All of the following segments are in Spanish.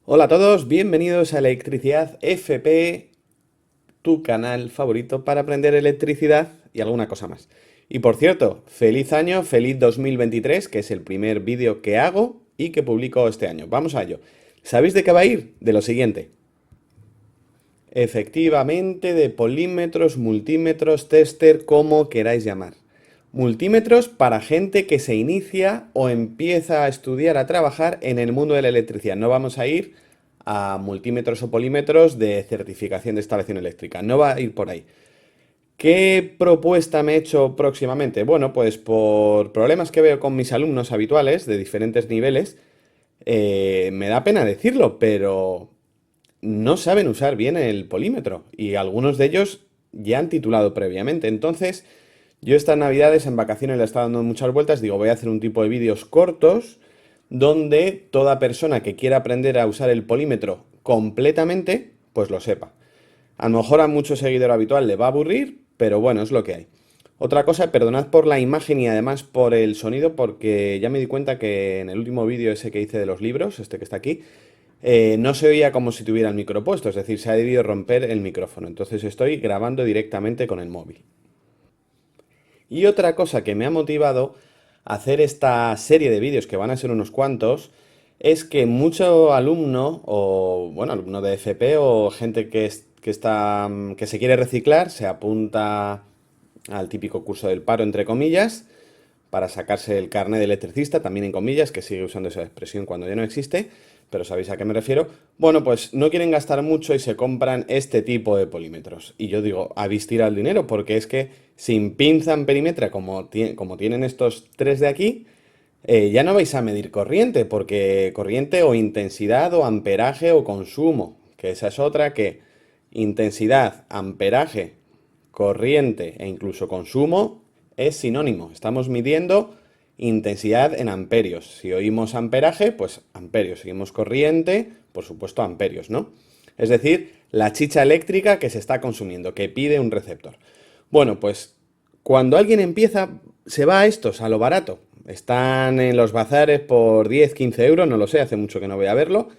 Hola a todos, bienvenidos a Electricidad FP, tu canal favorito para aprender electricidad y alguna cosa más. Y por cierto, feliz año, feliz 2023, que es el primer vídeo que hago y que publico este año. Vamos a ello. ¿Sabéis de qué va a ir? De lo siguiente. Efectivamente, de polímetros, multímetros, tester, como queráis llamar. Multímetros para gente que se inicia o empieza a estudiar, a trabajar en el mundo de la electricidad. No vamos a ir a multímetros o polímetros de certificación de instalación eléctrica. No va a ir por ahí. ¿Qué propuesta me he hecho próximamente? Bueno, pues por problemas que veo con mis alumnos habituales de diferentes niveles, me da pena decirlo, pero no saben usar bien el polímetro y algunos de ellos ya han titulado previamente. Entonces, yo estas navidades en vacaciones le he estado dando muchas vueltas, digo, voy a hacer un tipo de vídeos cortos donde toda persona que quiera aprender a usar el polímetro completamente, pues lo sepa. A lo mejor a mucho seguidor habitual le va a aburrir, pero bueno, es lo que hay. Otra cosa, perdonad por la imagen y además por el sonido, porque ya me di cuenta que en el último vídeo ese que hice de los libros, este que está aquí, no se oía como si tuviera el micro puesto, es decir, se ha debido romper el micrófono. Entonces estoy grabando directamente con el móvil. Y otra cosa que me ha motivado a hacer esta serie de vídeos, que van a ser unos cuantos, es que mucho alumno, o bueno, alumno de FP o gente que se quiere reciclar, se apunta al típico curso del paro, entre comillas, para sacarse el carnet de electricista, también en comillas, que sigue usando esa expresión cuando ya no existe, pero sabéis a qué me refiero. Bueno, pues no quieren gastar mucho y se compran este tipo de polímetros. Y yo digo, habéis tirado el dinero, porque es que sin pinza amperímetra, como tienen estos tres de aquí, ya no vais a medir corriente, porque corriente o intensidad o amperaje o consumo, que esa es otra que intensidad, amperaje, corriente e incluso consumo es sinónimo. Estamos midiendo intensidad en amperios. Si oímos amperaje, pues amperios. Si oímos corriente, por supuesto amperios, ¿no? Es decir, la chicha eléctrica que se está consumiendo, que pide un receptor. Bueno, pues cuando alguien empieza, se va a estos, a lo barato. Están en los bazares por 10, 15 euros, no lo sé, hace mucho que no voy a verlo.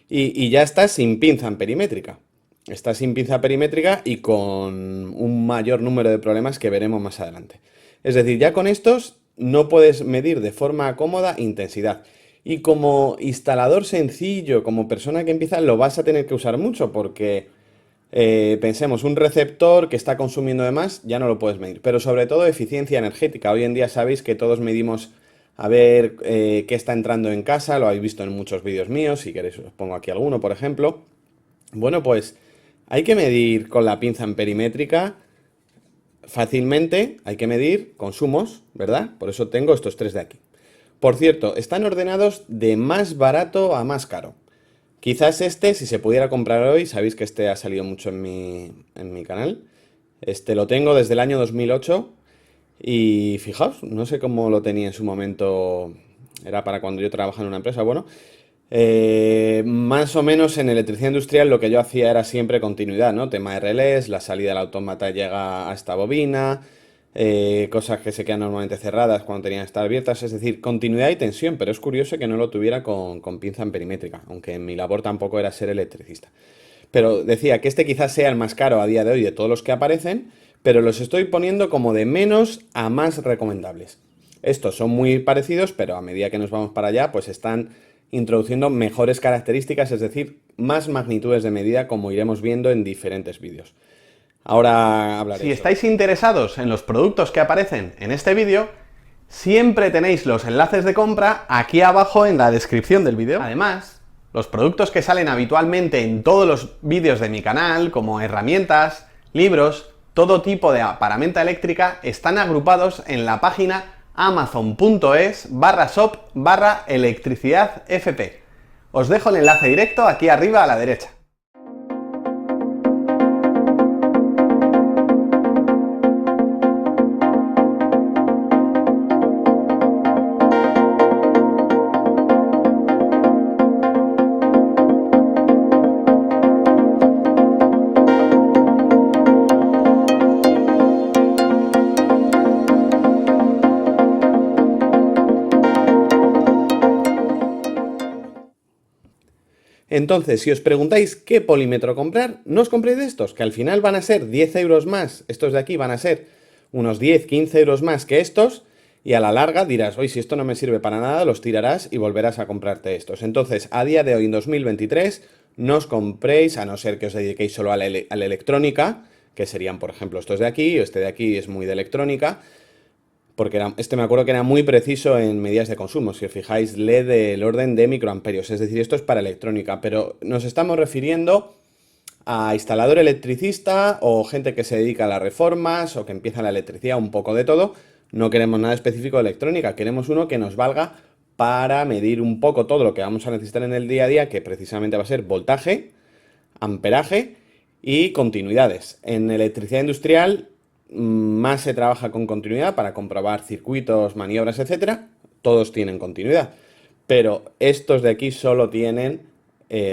Y ya está sin pinza perimétrica. Está sin pinza perimétrica y con un mayor número de problemas que veremos más adelante. Es decir, ya con estos no puedes medir de forma cómoda intensidad. Y como instalador sencillo, como persona que empieza, lo vas a tener que usar mucho porque pensemos, un receptor que está consumiendo de más, ya no lo puedes medir. Pero sobre todo eficiencia energética. Hoy en día sabéis que todos medimos a ver qué está entrando en casa, lo habéis visto en muchos vídeos míos, si queréis os pongo aquí alguno, por ejemplo. Bueno, pues hay que medir con la pinza perimétrica fácilmente, hay que medir consumos, ¿verdad? Por eso tengo estos tres de aquí. Por cierto, están ordenados de más barato a más caro. Quizás este, si se pudiera comprar hoy, sabéis que este ha salido mucho en mi canal. Este lo tengo desde el año 2008 y fijaos, no sé cómo lo tenía en su momento, era para cuando yo trabajaba en una empresa, bueno, más o menos en electricidad industrial lo que yo hacía era siempre continuidad, ¿no? Tema de relés, la salida del autómata llega a esta bobina, cosas que se quedan normalmente cerradas cuando tenían que estar abiertas, es decir, continuidad y tensión, pero es curioso que no lo tuviera con pinza perimétrica, aunque en mi labor tampoco era ser electricista. Pero decía que este quizás sea el más caro a día de hoy de todos los que aparecen, pero los estoy poniendo como de menos a más recomendables. Estos son muy parecidos, pero a medida que nos vamos para allá, pues están introduciendo mejores características, es decir, más magnitudes de medida, como iremos viendo en diferentes vídeos. Ahora hablaré Si sobre estáis interesados en los productos que aparecen en este vídeo, siempre tenéis los enlaces de compra aquí abajo en la descripción del vídeo. Además, los productos que salen habitualmente en todos los vídeos de mi canal, como herramientas, libros, todo tipo de paramenta eléctrica, están agrupados en la página amazon.es/shop/electricidadfp. Os dejo el enlace directo aquí arriba a la derecha. Entonces, si os preguntáis qué polímetro comprar, no os compréis de estos, que al final van a ser 10 euros más. Estos de aquí van a ser unos 10, 15 euros más que estos. Y a la larga dirás, oye, si esto no me sirve para nada, los tirarás y volverás a comprarte estos. Entonces, a día de hoy, en 2023, no os compréis, a no ser que os dediquéis solo a la electrónica, que serían, por ejemplo, estos de aquí, o este de aquí es muy de electrónica, porque este me acuerdo que era muy preciso en medidas de consumo. Si os fijáis, lee del orden de microamperios, es decir, esto es para electrónica, pero nos estamos refiriendo a instalador electricista o gente que se dedica a las reformas o que empieza la electricidad, un poco de todo. No queremos nada específico de electrónica, queremos uno que nos valga para medir un poco todo lo que vamos a necesitar en el día a día, que precisamente va a ser voltaje, amperaje y continuidades. En electricidad industrial más se trabaja con continuidad para comprobar circuitos, maniobras, etcétera. Todos tienen continuidad, pero estos de aquí solo tienen,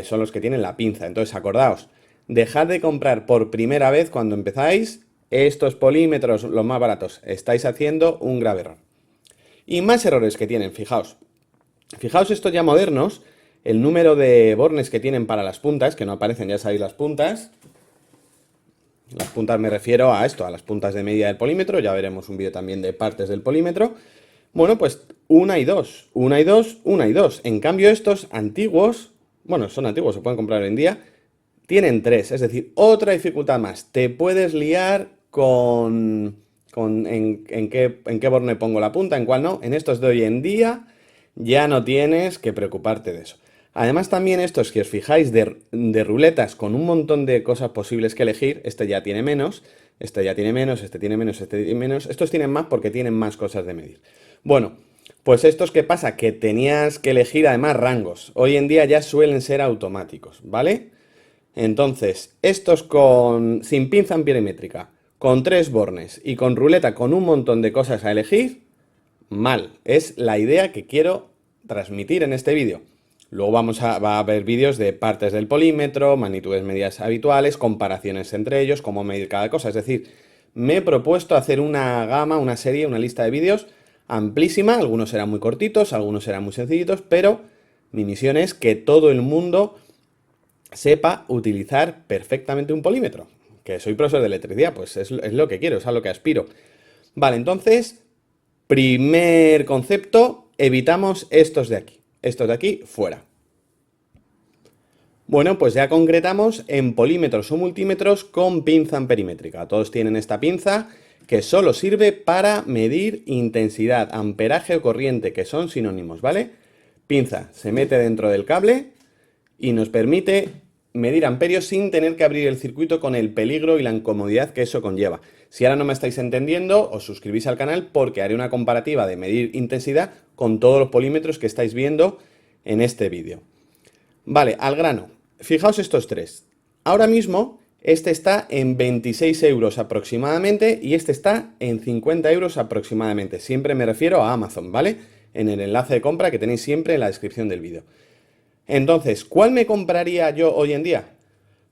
son los que tienen la pinza. Entonces acordaos, dejad de comprar por primera vez cuando empezáis estos polímetros, los más baratos. Estáis haciendo un grave error. Y más errores que tienen, fijaos. Fijaos estos ya modernos, el número de bornes que tienen para las puntas, que no aparecen, ya sabéis, las puntas. Las puntas me refiero a esto, a las puntas de medida del polímetro. Ya veremos un vídeo también de partes del polímetro. Bueno, pues 1 y 2, 1 y 2, 1 y 2. En cambio estos antiguos, bueno, son antiguos, se pueden comprar hoy en día, tienen 3, es decir, otra dificultad más. Te puedes liar con en qué borne pongo la punta, en cuál no. En estos de hoy en día ya no tienes que preocuparte de eso. Además también estos, que os fijáis, de ruletas con un montón de cosas posibles que elegir, este ya tiene menos, este ya tiene menos, este tiene menos, este tiene menos. Estos tienen más porque tienen más cosas de medir. Bueno, pues estos, ¿qué pasa? Que tenías que elegir además rangos. Hoy en día ya suelen ser automáticos, ¿vale? Entonces, estos sin pinza amperométrica, con 3 bornes y con ruleta con un montón de cosas a elegir, mal. Es la idea que quiero transmitir en este vídeo. Luego va a haber vídeos de partes del polímetro, magnitudes medias habituales, comparaciones entre ellos, cómo medir cada cosa. Es decir, me he propuesto hacer una gama, una serie, una lista de vídeos amplísima. Algunos serán muy cortitos, algunos serán muy sencillitos, pero mi misión es que todo el mundo sepa utilizar perfectamente un polímetro. Que soy profesor de electricidad, pues es lo que quiero, es a lo que aspiro. Vale, entonces, primer concepto, evitamos estos de aquí. Estos de aquí, fuera. Bueno, pues ya concretamos en polímetros o multímetros con pinza amperimétrica. Todos tienen esta pinza que solo sirve para medir intensidad, amperaje o corriente, que son sinónimos, ¿vale? Pinza se mete dentro del cable y nos permite medir amperios sin tener que abrir el circuito, con el peligro y la incomodidad que eso conlleva. Si ahora no me estáis entendiendo, os suscribís al canal porque haré una comparativa de medir intensidad con todos los polímetros que estáis viendo en este vídeo. Vale, al grano. Fijaos estos tres. Ahora mismo este está en 26 euros aproximadamente y este está en 50 euros aproximadamente. Siempre me refiero a Amazon, ¿vale? En el enlace de compra que tenéis siempre en la descripción del vídeo. Entonces, ¿cuál me compraría yo hoy en día?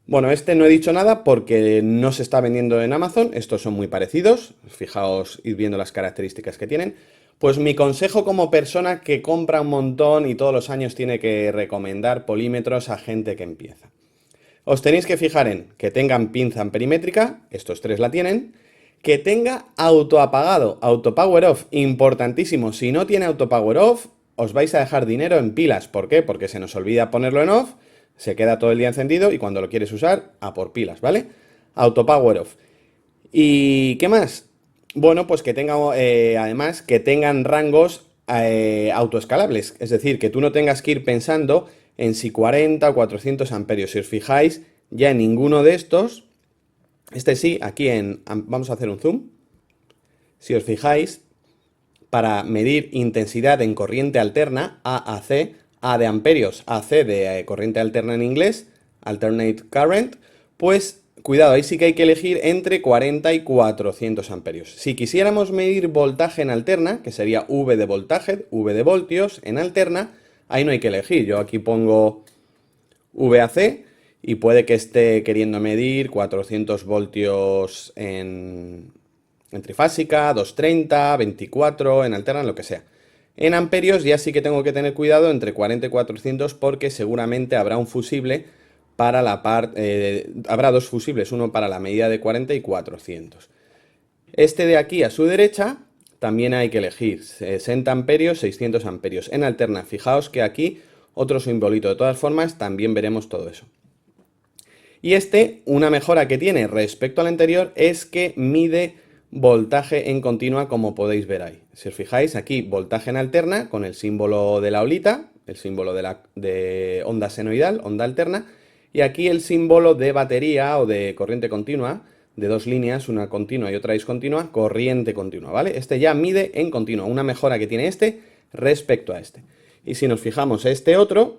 Bueno, este no he dicho nada porque no se está vendiendo en Amazon. Estos son muy parecidos. Fijaos, id viendo las características que tienen. Pues mi consejo como persona que compra un montón y todos los años tiene que recomendar polímetros a gente que empieza. Os tenéis que fijar en que tengan pinza amperimétrica, estos tres la tienen, que tenga autoapagado, auto power off, importantísimo. Si no tiene auto power off, os vais a dejar dinero en pilas. ¿Por qué? Porque se nos olvida ponerlo en off, se queda todo el día encendido y cuando lo quieres usar, a por pilas, ¿vale? Auto power off. ¿Y qué más? Bueno, pues que tenga, además, que tengan rangos autoescalables. Es decir, que tú no tengas que ir pensando en si 40 o 400 amperios. Si os fijáis, ya en ninguno de estos, este sí, aquí vamos a hacer un zoom. Si os fijáis, para medir intensidad en corriente alterna, A a C, A de amperios, AC de corriente alterna en inglés, alternate current, pues cuidado, ahí sí que hay que elegir entre 40 y 400 amperios. Si quisiéramos medir voltaje en alterna, que sería V de voltaje, V de voltios en alterna, ahí no hay que elegir. Yo aquí pongo VAC y puede que esté queriendo medir 400 voltios en trifásica, 230, 24, en alterna, lo que sea. En amperios ya sí que tengo que tener cuidado entre 40 y 400 porque seguramente habrá un fusible para la parte, habrá dos fusibles, uno para la medida de 40 y 400. Este de aquí a su derecha también hay que elegir 60 amperios, 600 amperios. En alterna, fijaos que aquí otro simbolito. De todas formas, también veremos todo eso. Y una mejora que tiene respecto al anterior es que mide voltaje en continua, como podéis ver ahí. Si os fijáis, aquí voltaje en alterna con el símbolo de la olita, el símbolo de onda senoidal, onda alterna, y aquí el símbolo de batería o de corriente continua, de dos líneas, una continua y otra discontinua, corriente continua, ¿vale? Este ya mide en continua, una mejora que tiene este respecto a este. Y si nos fijamos este otro,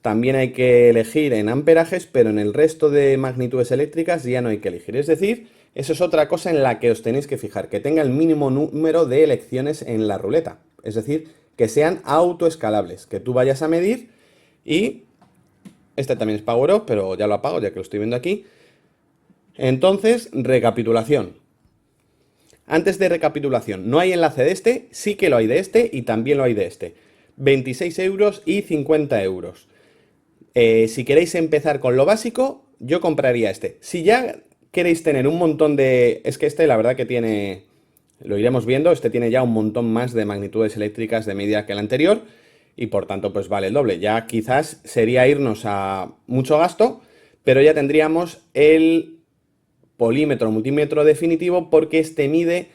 también hay que elegir en amperajes, pero en el resto de magnitudes eléctricas ya no hay que elegir. Es decir, eso es otra cosa en la que os tenéis que fijar, que tenga el mínimo número de elecciones en la ruleta. Es decir, que sean autoescalables, que tú vayas a medir y... Este también es Power Off, pero ya lo apago ya que lo estoy viendo aquí. Entonces, recapitulación. Antes de recapitulación, no hay enlace de este, sí que lo hay de este y también lo hay de este. 26 euros y 50 euros. Si queréis empezar con lo básico, yo compraría este. Si ya queréis tener un montón de... Es que este la verdad que tiene... Lo iremos viendo, este tiene ya un montón más de magnitudes eléctricas de medida que el anterior y por tanto pues vale el doble. Ya quizás sería irnos a mucho gasto, pero ya tendríamos el polímetro multímetro definitivo porque este mide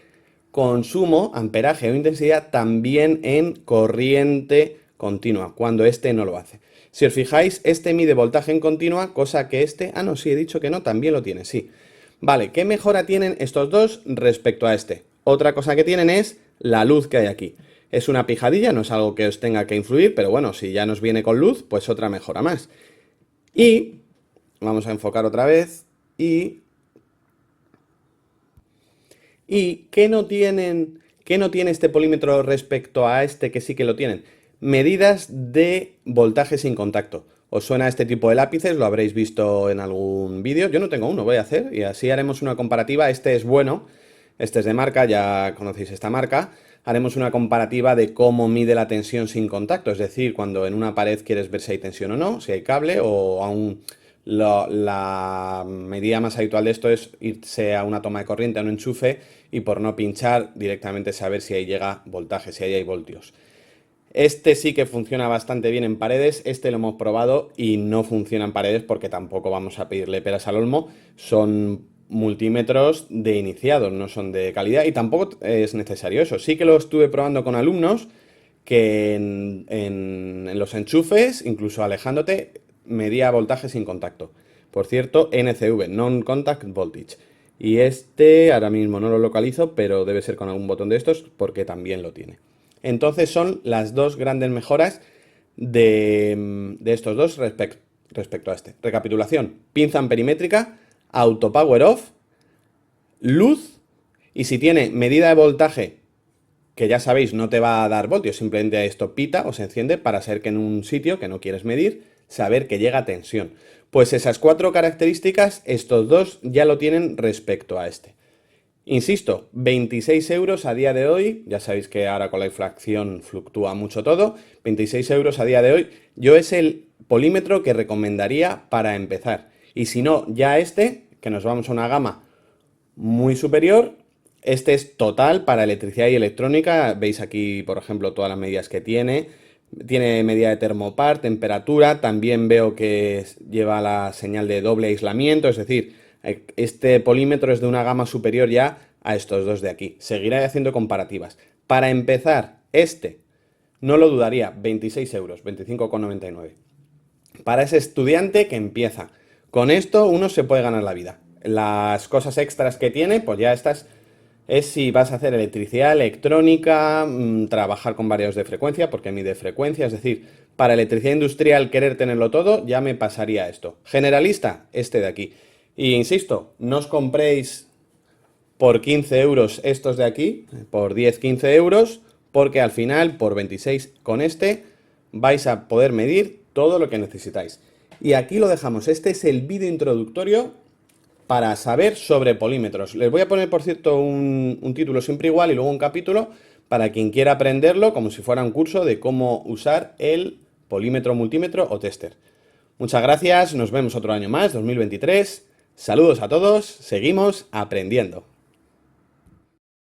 consumo, amperaje o intensidad también en corriente continua, cuando este no lo hace. Si os fijáis, este mide voltaje en continua, cosa que este... Ah, no, sí, he dicho que no, también lo tiene, sí. Vale, ¿qué mejora tienen estos dos respecto a este? Otra cosa que tienen es la luz que hay aquí. Es una pijadilla, no es algo que os tenga que influir, pero bueno, si ya nos viene con luz, pues otra mejora más. Y... Vamos a enfocar otra vez. ¿Y qué no tienen, qué no tiene este polímetro respecto a este que sí que lo tienen? Medidas de voltaje sin contacto. ¿Os suena este tipo de lápices? Lo habréis visto en algún vídeo. Yo no tengo uno, voy a hacer y así haremos una comparativa. Este es bueno, este es de marca, ya conocéis esta marca. Haremos una comparativa de cómo mide la tensión sin contacto, es decir, cuando en una pared quieres ver si hay tensión o no, si hay cable o aún... La medida más habitual de esto es irse a una toma de corriente, a un enchufe y por no pinchar directamente saber si ahí llega voltaje, si ahí hay voltios. Este sí que funciona bastante bien en paredes, este lo hemos probado y no funciona en paredes porque tampoco vamos a pedirle peras al olmo, son multímetros de iniciados, no son de calidad y tampoco es necesario eso. Sí que lo estuve probando con alumnos que en los enchufes, incluso alejándote, medía voltaje sin contacto. Por cierto, NCV, Non-Contact Voltage. Y este ahora mismo no lo localizo, pero debe ser con algún botón de estos porque también lo tiene. Entonces son las dos grandes mejoras de estos dos respecto a este. Recapitulación, pinza amperimétrica, auto power off, luz y si tiene medida de voltaje, que ya sabéis no te va a dar voltios, simplemente esto pita o se enciende para saber que en un sitio que no quieres medir, saber que llega tensión. Pues esas cuatro características, estos dos ya lo tienen respecto a este. Insisto, 26 euros a día de hoy, ya sabéis que ahora con la inflación fluctúa mucho todo, 26 euros a día de hoy, yo es el polímetro que recomendaría para empezar. Y si no, ya este, que nos vamos a una gama muy superior, este es total para electricidad y electrónica, veis aquí por ejemplo todas las medidas que tiene medida de termopar, temperatura, también veo que lleva la señal de doble aislamiento, es decir, este polímetro es de una gama superior ya a estos dos de aquí. Seguiré haciendo comparativas. Para empezar, este, no lo dudaría, 26 euros, 25,99. Para ese estudiante que empieza. Con esto uno se puede ganar la vida. Las cosas extras que tiene, pues ya estas... Es si vas a hacer electricidad, electrónica, trabajar con variados de frecuencia, porque mide frecuencia, es decir, para electricidad industrial querer tenerlo todo, ya me pasaría esto. Generalista, este de aquí. Y insisto, no os compréis por 15 euros estos de aquí, por 10, 15 euros, porque al final, por 26 con este, vais a poder medir todo lo que necesitáis. Y aquí lo dejamos, este es el vídeo introductorio para saber sobre polímetros. Les voy a poner, por cierto, un título siempre igual y luego un capítulo para quien quiera aprenderlo como si fuera un curso de cómo usar el polímetro, multímetro o tester. Muchas gracias, nos vemos otro año más, 2023. Saludos a todos, seguimos aprendiendo.